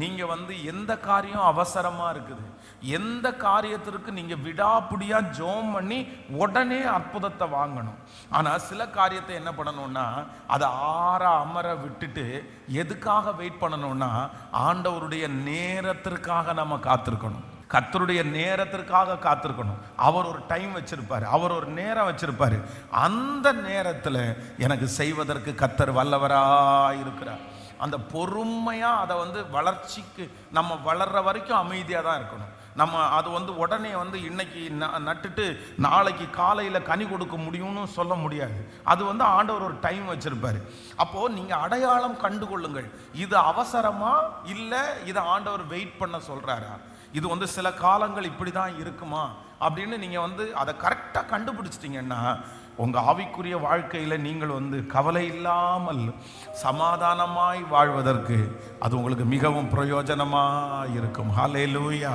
நீங்க எந்த காரியம் அவசரமா இருக்குது, எந்த காரியத்திற்கு நீங்க விடாப்பிடியா ஜெபம் பண்ணி உடனே அற்புதத்தை வாங்கணும். ஆனா சில காரியத்தை என்ன பண்ணணும்னா அதை ஆற அமர விட்டுட்டு எதுக்காக வெயிட் பண்ணணும்னா ஆண்டவருடைய நேரத்திற்காக நம்ம காத்திருக்கணும். கர்த்தருடைய நேரத்திற்காக காத்திருக்கணும். அவர் ஒரு டைம் வச்சிருப்பாரு, அவர் ஒரு நேரம் வச்சிருப்பாரு. அந்த நேரத்தில் எனக்கு செய்வதற்கு கர்த்தர் வல்லவராக இருக்கிறார். அந்த பொறுமையாக அதை வளர்ச்சிக்கு நம்ம வளர்ற வரைக்கும் அமைதியாக தான் இருக்கணும். நம்ம அது உடனே இன்னைக்கு நட்டுட்டு நாளைக்கு காலையில் கனி கொடுக்க முடியும்னு சொல்ல முடியாது. அது ஆண்டவர் ஒரு டைம் வச்சிருப்பாரு. அப்போது நீங்கள் அடையாளம் கண்டுகொள்ளுங்கள், இது அவசரமா இல்லை இதை ஆண்டவர் வெயிட் பண்ண சொல்கிறாரா, இது சில காலங்கள் இப்படி தான் இருக்குமா அப்படின்னு நீங்கள் அதை கரெக்டாக கண்டுபிடிச்சிட்டிங்கன்னா உங்கள் ஆவிக்குரிய வாழ்க்கையில் நீங்கள் கவலை இல்லாமல் சமாதானமாய் வாழ்வதற்கு அது உங்களுக்கு மிகவும் பிரயோஜனமாக இருக்கும். ஹல்லேலூயா.